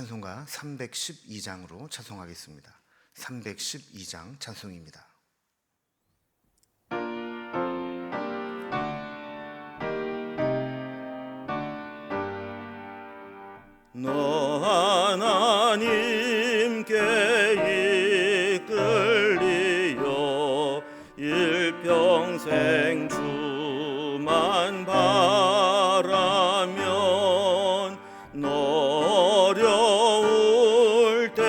찬송가 312장으로 찬송하겠습니다. 312장 찬송입니다. 너 하나님께 이끌리어 일평생 주만 바라면 너 어려울 때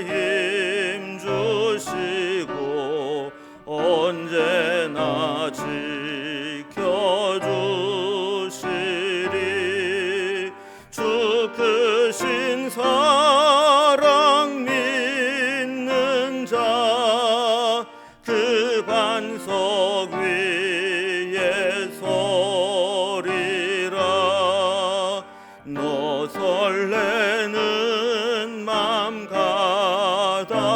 힘 주시고 언제나 지켜주시리. 주 크신 사랑 믿는 자 그 반석 위에 서리라. 너 설레는 맘 가다듬고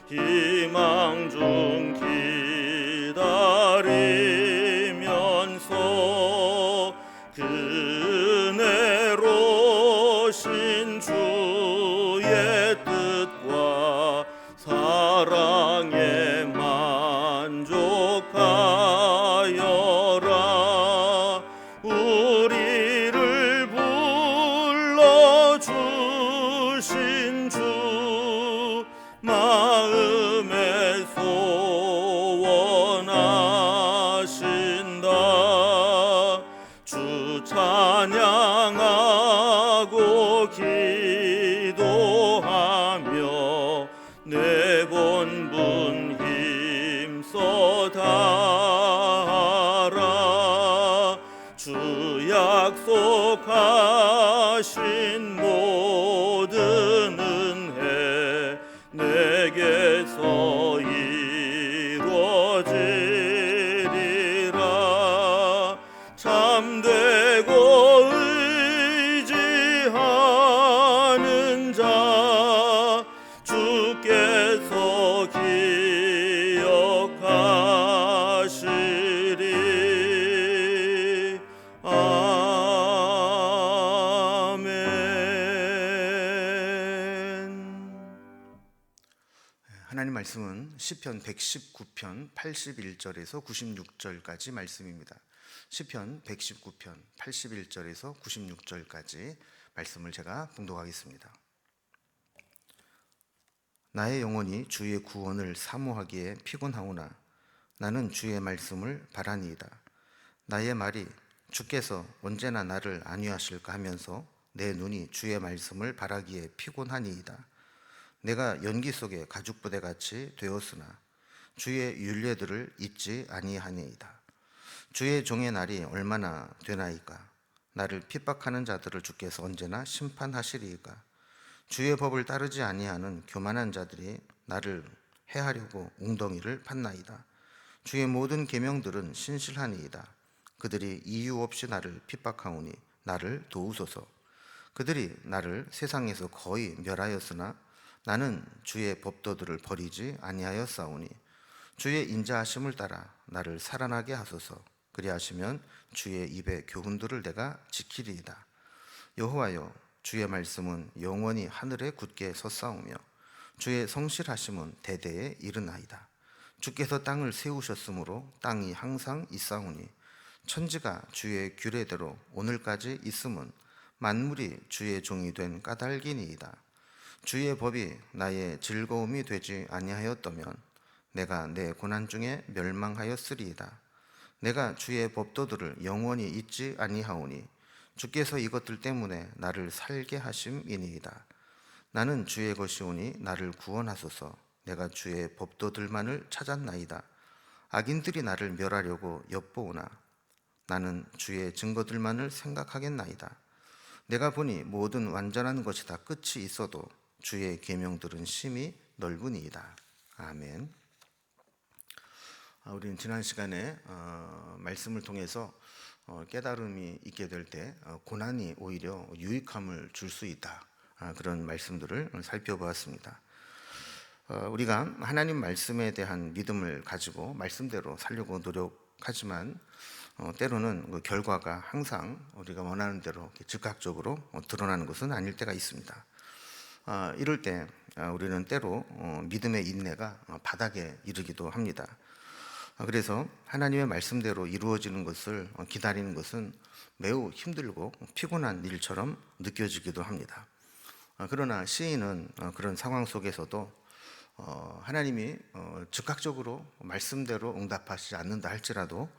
희망 중 기다리면서 그네로 신 주의 뜻과 사랑에 만족하여라. 우리를 불러주신 주 마음에 소원하신다. 주 찬양하고 기도하며 내 본분 힘써 다하라. 주 약속하신 모든 은혜 내게서 이루어지리라. 참되고 의지하는 자 주께서 기억하시리. 아멘. 하나님 말씀은 시편 119편 81절에서 96절까지 말씀입니다. 시편 119편 81절에서 96절까지 말씀을 제가 봉독하겠습니다. 나의 영혼이 주의 구원을 사모하기에 피곤하오나 나는 주의 말씀을 바라니이다. 나의 말이 주께서 언제나 나를 안위하실까 하면서 내 눈이 주의 말씀을 바라기에 피곤하니이다. 내가 연기 속에 가죽부대같이 되었으나 주의 율례들을 잊지 아니하니이다. 주의 종의 날이 얼마나 되나이까? 나를 핍박하는 자들을 주께서 언제나 심판하시리이까? 주의 법을 따르지 아니하는 교만한 자들이 나를 해하려고 웅덩이를 팠나이다. 주의 모든 계명들은 신실하니이다. 그들이 이유 없이 나를 핍박하오니 나를 도우소서. 그들이 나를 세상에서 거의 멸하였으나 나는 주의 법도들을 버리지 아니하였사오니 주의 인자하심을 따라 나를 살아나게 하소서. 그리하시면 주의 입의 교훈들을 내가 지키리이다. 여호와여, 주의 말씀은 영원히 하늘에 굳게 섰사오며 주의 성실하심은 대대에 이르나이다. 주께서 땅을 세우셨으므로 땅이 항상 있사오니 천지가 주의 규례대로 오늘까지 있음은 만물이 주의 종이 된 까닭이니이다. 주의 법이 나의 즐거움이 되지 아니하였다면 내가 내 고난 중에 멸망하였으리이다. 내가 주의 법도들을 영원히 잊지 아니하오니 주께서 이것들 때문에 나를 살게 하심이니이다. 나는 주의 것이오니 나를 구원하소서. 내가 주의 법도들만을 찾았나이다. 악인들이 나를 멸하려고 엿보오나 나는 주의 증거들만을 생각하겠나이다. 내가 보니 모든 완전한 것이 다 끝이 있어도 주의 계명들은 심히 넓으니이다. 아멘. 우리는 지난 시간에 말씀을 통해서 깨달음이 있게 될 때 고난이 오히려 유익함을 줄 수 있다. 그런 말씀들을 살펴보았습니다. 우리가 하나님 말씀에 대한 믿음을 가지고 말씀대로 살려고 노력하지만 때로는 그 결과가 항상 우리가 원하는 대로 이렇게 즉각적으로 드러나는 것은 아닐 때가 있습니다. 이럴 때 우리는 때로 믿음의 인내가 바닥에 이르기도 합니다. 그래서 하나님의 말씀대로 이루어지는 것을 기다리는 것은 매우 힘들고 피곤한 일처럼 느껴지기도 합니다. 그러나 시인은 그런 상황 속에서도 하나님이 즉각적으로 말씀대로 응답하시지 않는다 할지라도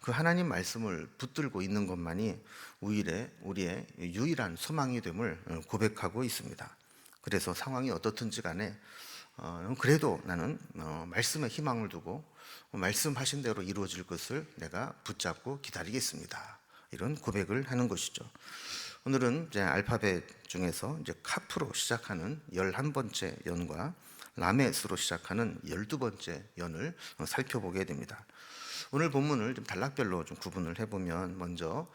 그 하나님 말씀을 붙들고 있는 것만이 우리의 유일한 소망이 됨을 고백하고 있습니다. 그래서 상황이 어떻든지 간에 그래도 나는 말씀에 희망을 두고 말씀하신 대로 이루어질 것을 내가 붙잡고 기다리겠습니다. 이런 고백을 하는 것이죠. 오늘은 이제 알파벳 중에서 이제 카프로 시작하는 11번째 연과 라메스로 시작하는 12번째 연을 살펴보게 됩니다. 오늘 본문을 좀 단락별로 좀 구분을 해보면 먼저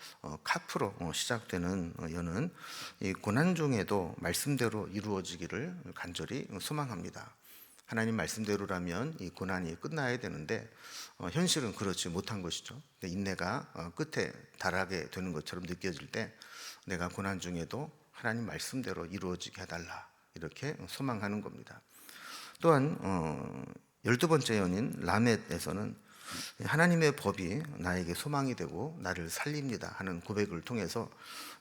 카프로 시작되는 연은 이 고난 중에도 말씀대로 이루어지기를 간절히 소망합니다. 하나님 말씀대로라면 이 고난이 끝나야 되는데 현실은 그렇지 못한 것이죠. 인내가 끝에 달하게 되는 것처럼 느껴질 때 내가 고난 중에도 하나님 말씀대로 이루어지게 해달라 이렇게 소망하는 겁니다. 또한 12번째 연인 라멧에서는 하나님의 법이 나에게 소망이 되고 나를 살립니다 하는 고백을 통해서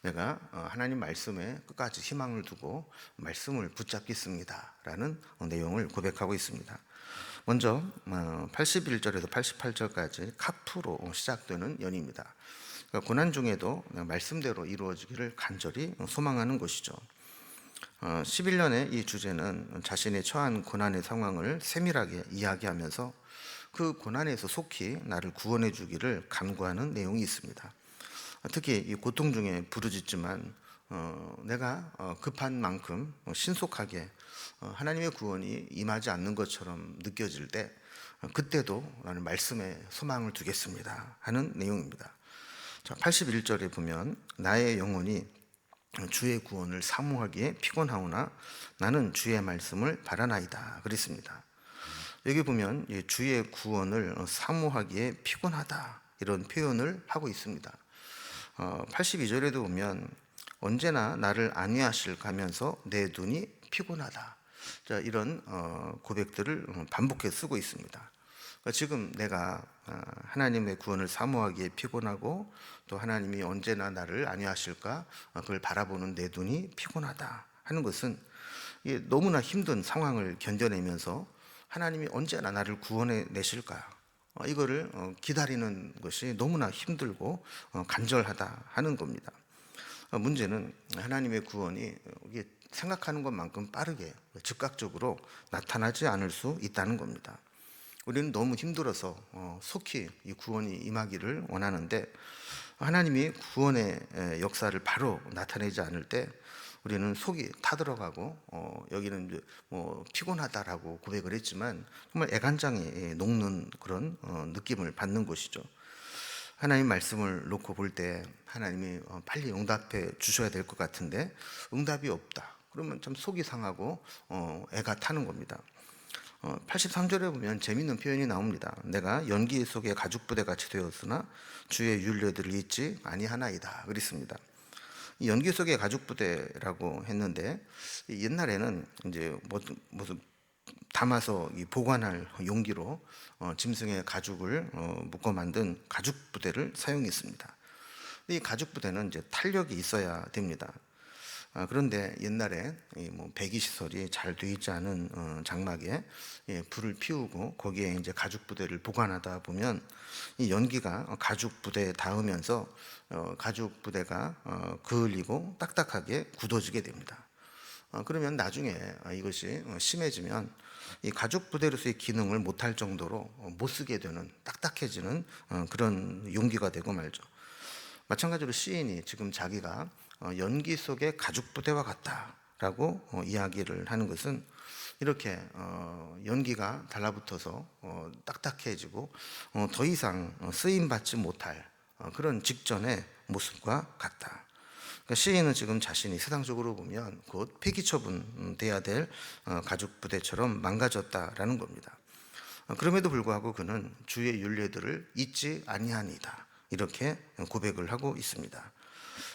내가 하나님 말씀에 끝까지 희망을 두고 말씀을 붙잡겠습니다 라는 내용을 고백하고 있습니다. 먼저 81절에서 88절까지 카프로 시작되는 연입니다. 그러니까 고난 중에도 말씀대로 이루어지기를 간절히 소망하는 것이죠. 11년의 이 주제는 자신이 처한 고난의 상황을 세밀하게 이야기하면서 그 고난에서 속히 나를 구원해 주기를 간구하는 내용이 있습니다. 특히 이 고통 중에 부르짖지만 내가 급한 만큼 신속하게 하나님의 구원이 임하지 않는 것처럼 느껴질 때 그때도 나는 말씀에 소망을 두겠습니다 하는 내용입니다. 81절에 보면 나의 영혼이 주의 구원을 사모하기에 피곤하오나 나는 주의 말씀을 바라나이다 그랬습니다. 여기 보면 주의 구원을 사모하기에 피곤하다 이런 표현을 하고 있습니다. 82절에도 보면 언제나 나를 안위하실까 하면서 내 눈이 피곤하다. 자, 이런 고백들을 반복해 쓰고 있습니다. 그러니까 지금 내가 하나님의 구원을 사모하기에 피곤하고 또 하나님이 언제나 나를 안위하실까 그걸 바라보는 내 눈이 피곤하다 하는 것은 너무나 힘든 상황을 견뎌내면서 하나님이 언제나 나를 구원해 내실까 이거를 기다리는 것이 너무나 힘들고 간절하다 하는 겁니다. 문제는 하나님의 구원이 생각하는 것만큼 빠르게 즉각적으로 나타나지 않을 수 있다는 겁니다. 우리는 너무 힘들어서 속히 이 구원이 임하기를 원하는데 하나님이 구원의 역사를 바로 나타내지 않을 때 우리는 속이 타들어가고 여기는 이제 피곤하다라고 고백을 했지만 정말 애간장이 녹는 그런 느낌을 받는 것이죠. 하나님 말씀을 놓고 볼 때 하나님이 빨리 응답해 주셔야 될 것 같은데 응답이 없다. 그러면 참 속이 상하고 애가 타는 겁니다. 83절에 보면 재미있는 표현이 나옵니다. 내가 연기 속에 가죽부대 같이 되었으나 주의 윤례들을 잊지 아니하나이다 그랬습니다. 이 연기 속의 가죽부대라고 했는데 옛날에는 이제 무슨 담아서 보관할 용기로 짐승의 가죽을 묶어 만든 가죽부대를 사용했습니다. 이 가죽부대는 이제 탄력이 있어야 됩니다. 그런데 옛날에 배기 시설이 잘 되어 있지 않은 장막에 불을 피우고 거기에 이제 가죽 부대를 보관하다 보면 이 연기가 가죽 부대에 닿으면서 가죽 부대가 그을리고 딱딱하게 굳어지게 됩니다. 그러면 나중에 이것이 심해지면 이 가죽 부대로서의 기능을 못할 정도로 못 쓰게 되는 딱딱해지는 그런 용기가 되고 말죠. 마찬가지로 시인이 지금 자기가 연기 속의 가죽 부대와 같다라고 이야기를 하는 것은 이렇게 연기가 달라붙어서 딱딱해지고 더 이상 쓰임 받지 못할 그런 직전의 모습과 같다. 그러니까 시인은 지금 자신이 세상적으로 보면 곧 폐기 처분돼야 될 가죽 부대처럼 망가졌다라는 겁니다. 그럼에도 불구하고 그는 주의 윤례들을 잊지 아니하니이다. 이렇게 고백을 하고 있습니다.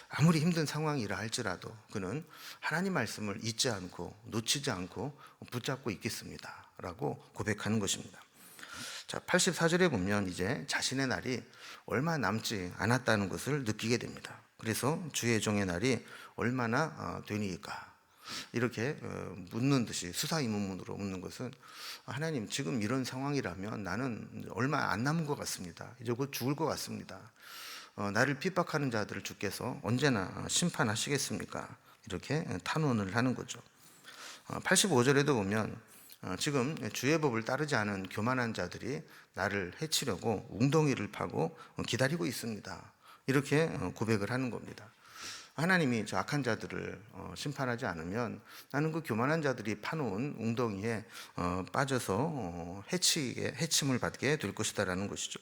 아무리 힘든 상황이라 할지라도 그는 하나님 말씀을 잊지 않고 놓치지 않고 붙잡고 있겠습니다 라고 고백하는 것입니다. 자, 84절에 보면 이제 자신의 날이 얼마 남지 않았다는 것을 느끼게 됩니다. 그래서 주의 종의 날이 얼마나 되니까 이렇게 묻는 듯이 수사의문문으로 묻는 것은, 하나님 지금 이런 상황이라면 나는 얼마 안 남은 것 같습니다. 이제 곧 죽을 것 같습니다. 나를 핍박하는 자들을 주께서 언제나 심판하시겠습니까? 이렇게 탄원을 하는 거죠. 85절에도 보면 지금 주의 법을 따르지 않은 교만한 자들이 나를 해치려고 웅덩이를 파고 기다리고 있습니다. 이렇게 고백을 하는 겁니다. 하나님이 저 악한 자들을 심판하지 않으면 나는 그 교만한 자들이 파놓은 웅덩이에 빠져서 해침을 받게 될 것이다라는 것이죠.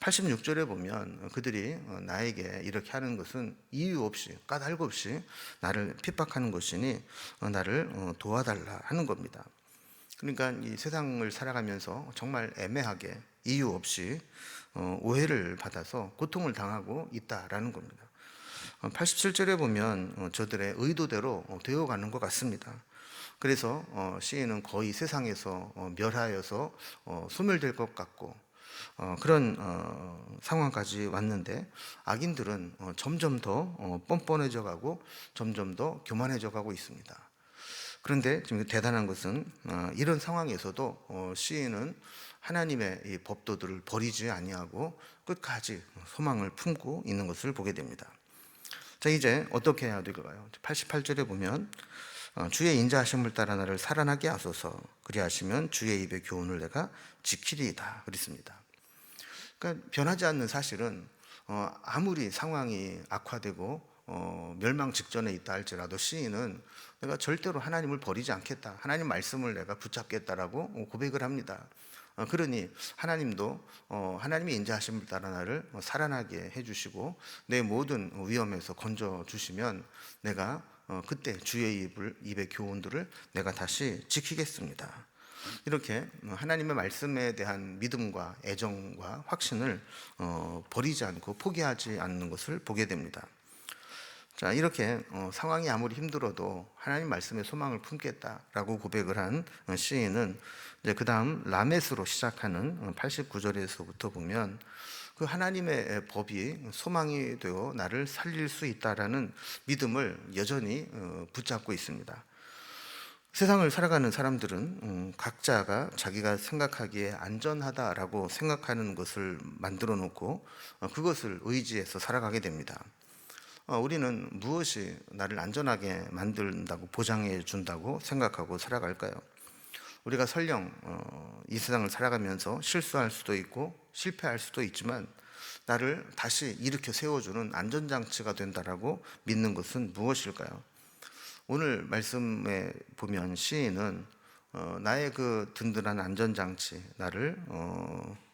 86절에 보면 그들이 나에게 이렇게 하는 것은 이유 없이 까닭 없이 나를 핍박하는 것이니 나를 도와달라 하는 겁니다. 그러니까 이 세상을 살아가면서 정말 애매하게 이유 없이 오해를 받아서 고통을 당하고 있다라는 겁니다. 87절에 보면 저들의 의도대로 되어가는 것 같습니다. 그래서 시인은 거의 세상에서 멸하여서 소멸될 것 같고 그런 상황까지 왔는데, 악인들은 점점 더 뻔뻔해져 가고 점점 더 교만해져 가고 있습니다. 그런데 지금 대단한 것은 이런 상황에서도 시인은 하나님의 이 법도들을 버리지 아니하고 끝까지 소망을 품고 있는 것을 보게 됩니다. 자, 이제 어떻게 해야 될까요? 88절에 보면 주의 인자하심을 따라 나를 살아나게 하소서, 그리하시면 주의 입의 교훈을 내가 지키리이다 그랬습니다. 그러니까 변하지 않는 사실은 아무리 상황이 악화되고 멸망 직전에 있다 할지라도 시인은 내가 절대로 하나님을 버리지 않겠다, 하나님 말씀을 내가 붙잡겠다라고 고백을 합니다. 그러니 하나님도 하나님의 인자하심을 따라 나를 살아나게 해주시고 내 모든 위험에서 건져주시면 내가 그때 주의 입의 교훈들을 내가 다시 지키겠습니다. 이렇게 하나님의 말씀에 대한 믿음과 애정과 확신을 버리지 않고 포기하지 않는 것을 보게 됩니다. 자, 이렇게 상황이 아무리 힘들어도 하나님 말씀에 소망을 품겠다라고 고백을 한 시인은 이제 그 다음 라메스로 시작하는 89절에서부터 보면 그 하나님의 법이 소망이 되어 나를 살릴 수 있다라는 믿음을 여전히 붙잡고 있습니다. 세상을 살아가는 사람들은 각자가 자기가 생각하기에 안전하다라고 생각하는 것을 만들어 놓고 그것을 의지해서 살아가게 됩니다. 우리는 무엇이 나를 안전하게 만든다고 보장해 준다고 생각하고 살아갈까요? 우리가 설령 이 세상을 살아가면서 실수할 수도 있고 실패할 수도 있지만 나를 다시 일으켜 세워주는 안전장치가 된다라고 믿는 것은 무엇일까요? 오늘 말씀에 보면 시인은 나의 그 든든한 안전장치, 나를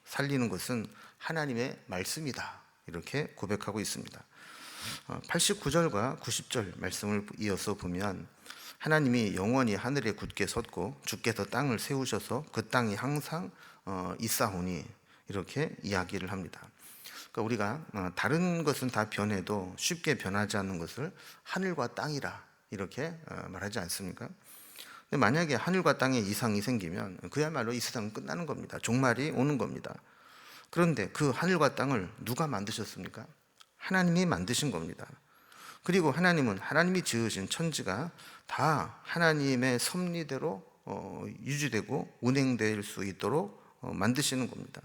살리는 것은 하나님의 말씀이다 이렇게 고백하고 있습니다. 89절과 90절 말씀을 이어서 보면 하나님이 영원히 하늘에 굳게 섰고 주께서 땅을 세우셔서 그 땅이 항상 있사오니 이렇게 이야기를 합니다. 그러니까 우리가 다른 것은 다 변해도 쉽게 변하지 않는 것을 하늘과 땅이라 이렇게 말하지 않습니까? 근데 만약에 하늘과 땅에 이상이 생기면 그야말로 이 세상은 끝나는 겁니다. 종말이 오는 겁니다. 그런데 그 하늘과 땅을 누가 만드셨습니까? 하나님이 만드신 겁니다. 그리고 하나님은 하나님이 지으신 천지가 다 하나님의 섭리대로 유지되고 운행될 수 있도록 만드시는 겁니다.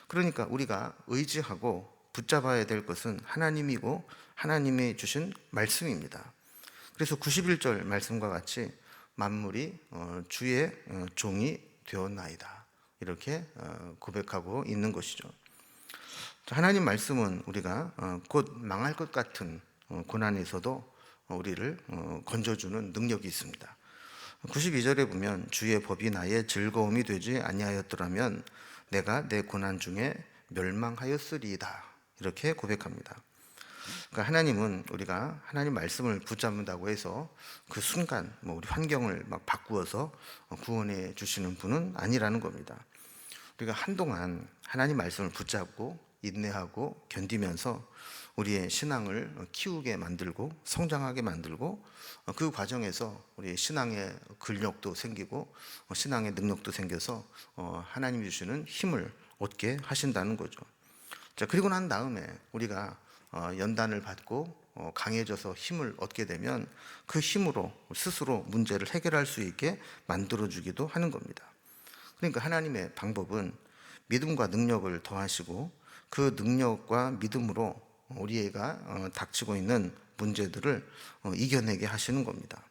그러니까 우리가 의지하고 붙잡아야 될 것은 하나님이고 하나님이 주신 말씀입니다. 그래서 91절 말씀과 같이 만물이 주의 종이 되었나이다 이렇게 고백하고 있는 것이죠. 하나님 말씀은 우리가 곧 망할 것 같은 고난에서도 우리를 건져주는 능력이 있습니다. 92절에 보면 주의 법이 나의 즐거움이 되지 아니하였더라면 내가 내 고난 중에 멸망하였으리이다 이렇게 고백합니다. 그러니까 하나님은 우리가 하나님 말씀을 붙잡는다고 해서 그 순간 우리 환경을 막 바꾸어서 구원해 주시는 분은 아니라는 겁니다. 우리가 한동안 하나님 말씀을 붙잡고 인내하고 견디면서 우리의 신앙을 키우게 만들고 성장하게 만들고 그 과정에서 우리의 신앙의 근력도 생기고 신앙의 능력도 생겨서 하나님이 주시는 힘을 얻게 하신다는 거죠. 자, 그리고 난 다음에 우리가 연단을 받고 강해져서 힘을 얻게 되면 그 힘으로 스스로 문제를 해결할 수 있게 만들어주기도 하는 겁니다. 그러니까 하나님의 방법은 믿음과 능력을 더하시고 그 능력과 믿음으로 우리가 닥치고 있는 문제들을 이겨내게 하시는 겁니다.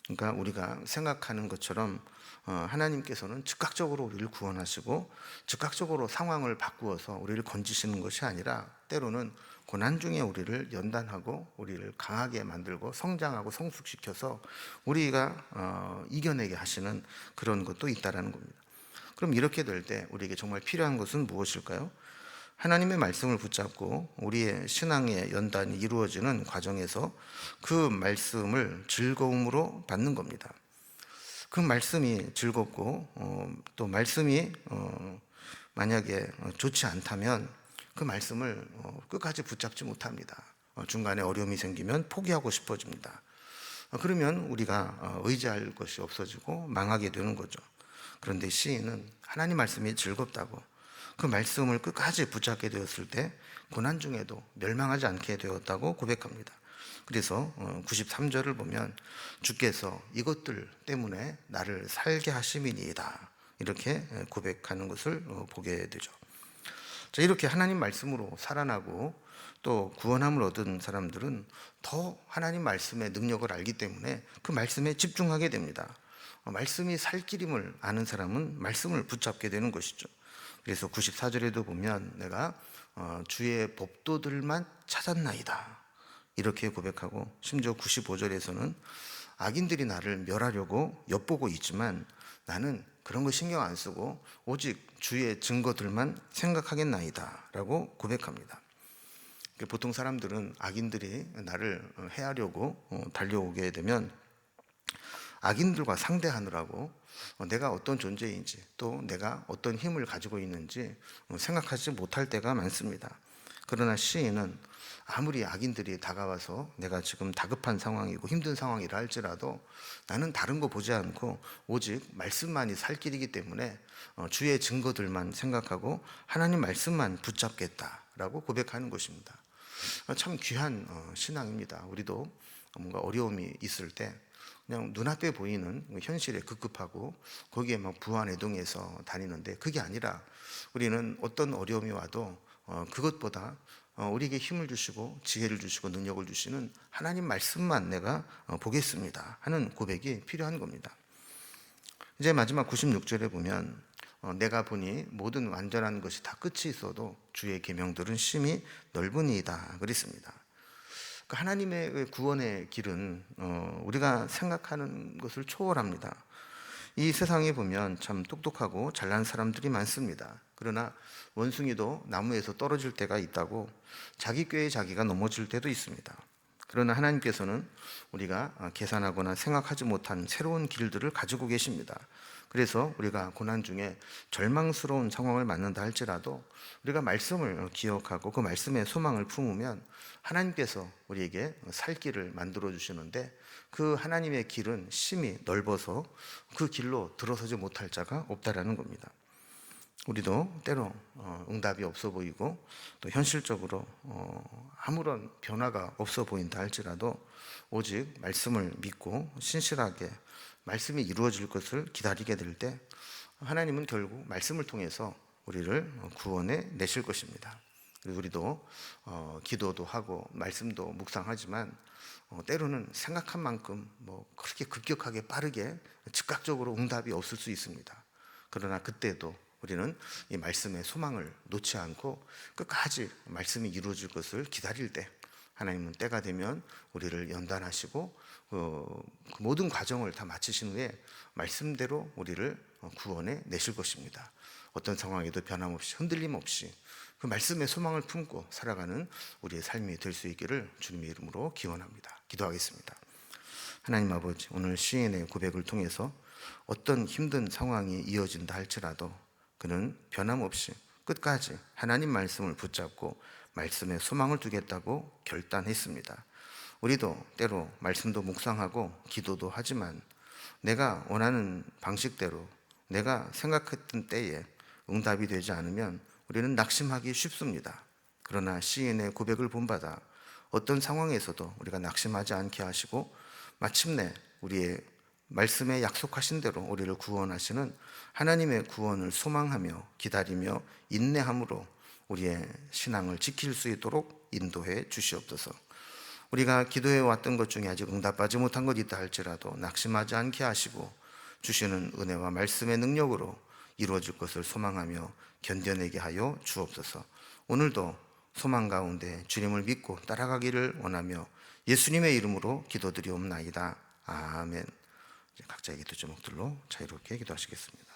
그러니까 우리가 생각하는 것처럼 하나님께서는 즉각적으로 우리를 구원하시고 즉각적으로 상황을 바꾸어서 우리를 건지시는 것이 아니라 때로는 고난 중에 우리를 연단하고 우리를 강하게 만들고 성장하고 성숙시켜서 우리가 이겨내게 하시는 그런 것도 있다라는 겁니다. 그럼 이렇게 될 때 우리에게 정말 필요한 것은 무엇일까요? 하나님의 말씀을 붙잡고 우리의 신앙의 연단이 이루어지는 과정에서 그 말씀을 즐거움으로 받는 겁니다. 그 말씀이 즐겁고 또 말씀이 만약에 좋지 않다면 그 말씀을 끝까지 붙잡지 못합니다. 중간에 어려움이 생기면 포기하고 싶어집니다. 그러면 우리가 의지할 것이 없어지고 망하게 되는 거죠. 그런데 시인은 하나님 말씀이 즐겁다고 그 말씀을 끝까지 붙잡게 되었을 때 고난 중에도 멸망하지 않게 되었다고 고백합니다. 그래서 93절을 보면 주께서 이것들 때문에 나를 살게 하심이니이다 이렇게 고백하는 것을 보게 되죠. 자, 이렇게 하나님 말씀으로 살아나고 또 구원함을 얻은 사람들은 더 하나님 말씀의 능력을 알기 때문에 그 말씀에 집중하게 됩니다. 말씀이 살길임을 아는 사람은 말씀을 붙잡게 되는 것이죠. 그래서 94절에도 보면 내가 주의 법도들만 찾았나이다 이렇게 고백하고, 심지어 95절에서는 악인들이 나를 멸하려고 엿보고 있지만 나는 그런 거 신경 안 쓰고 오직 주의 증거들만 생각하겠나이다 라고 고백합니다. 보통 사람들은 악인들이 나를 해하려고 달려오게 되면 악인들과 상대하느라고 내가 어떤 존재인지 또 내가 어떤 힘을 가지고 있는지 생각하지 못할 때가 많습니다. 그러나 시인은 아무리 악인들이 다가와서 내가 지금 다급한 상황이고 힘든 상황이라 할지라도 나는 다른 거 보지 않고 오직 말씀만이 살 길이기 때문에 주의 증거들만 생각하고 하나님 말씀만 붙잡겠다라고 고백하는 것입니다. 참 귀한 신앙입니다. 우리도 뭔가 어려움이 있을 때 그냥 눈앞에 보이는 현실에 급급하고 거기에 막 부안해동해서 다니는데, 그게 아니라 우리는 어떤 어려움이 와도 그것보다 우리에게 힘을 주시고 지혜를 주시고 능력을 주시는 하나님 말씀만 내가 보겠습니다 하는 고백이 필요한 겁니다. 이제 마지막 96절에 보면 내가 보니 모든 완전한 것이 다 끝이 있어도 주의 계명들은 심히 넓으니이다 그랬습니다. 하나님의 구원의 길은 우리가 생각하는 것을 초월합니다. 이 세상에 보면 참 똑똑하고 잘난 사람들이 많습니다. 그러나 원숭이도 나무에서 떨어질 때가 있다고 자기 꾀에 자기가 넘어질 때도 있습니다. 그러나 하나님께서는 우리가 계산하거나 생각하지 못한 새로운 길들을 가지고 계십니다. 그래서 우리가 고난 중에 절망스러운 상황을 만난다 할지라도 우리가 말씀을 기억하고 그 말씀에 소망을 품으면 하나님께서 우리에게 살 길을 만들어 주시는데, 그 하나님의 길은 심히 넓어서 그 길로 들어서지 못할 자가 없다라는 겁니다. 우리도 때로 응답이 없어 보이고 또 현실적으로 아무런 변화가 없어 보인다 할지라도 오직 말씀을 믿고 신실하게 말씀이 이루어질 것을 기다리게 될 때 하나님은 결국 말씀을 통해서 우리를 구원해 내실 것입니다. 우리도 기도도 하고 말씀도 묵상하지만 때로는 생각한 만큼 그렇게 급격하게 빠르게 즉각적으로 응답이 없을 수 있습니다. 그러나 그때도 우리는 이 말씀의 소망을 놓지 않고 끝까지 말씀이 이루어질 것을 기다릴 때 하나님은 때가 되면 우리를 연단하시고 그 모든 과정을 다 마치신 후에 말씀대로 우리를 구원해 내실 것입니다. 어떤 상황에도 변함없이 흔들림 없이 그 말씀의 소망을 품고 살아가는 우리의 삶이 될 수 있기를 주님의 이름으로 기원합니다. 기도하겠습니다. 하나님 아버지, 오늘 시인의 고백을 통해서 어떤 힘든 상황이 이어진다 할지라도 그는 변함없이 끝까지 하나님 말씀을 붙잡고 말씀에 소망을 두겠다고 결단했습니다. 우리도 때로 말씀도 묵상하고 기도도 하지만 내가 원하는 방식대로 내가 생각했던 때에 응답이 되지 않으면 우리는 낙심하기 쉽습니다. 그러나 시인의 고백을 본받아 어떤 상황에서도 우리가 낙심하지 않게 하시고 마침내 우리의 말씀에 약속하신 대로 우리를 구원하시는 하나님의 구원을 소망하며 기다리며 인내함으로 우리의 신앙을 지킬 수 있도록 인도해 주시옵소서. 우리가 기도해 왔던 것 중에 아직 응답하지 못한 것 있다 할지라도 낙심하지 않게 하시고 주시는 은혜와 말씀의 능력으로 이루어질 것을 소망하며 견뎌내게 하여 주옵소서. 오늘도 소망 가운데 주님을 믿고 따라가기를 원하며 예수님의 이름으로 기도드리옵나이다. 아멘. 각자의 기도 제목들로 자유롭게 기도하시겠습니다.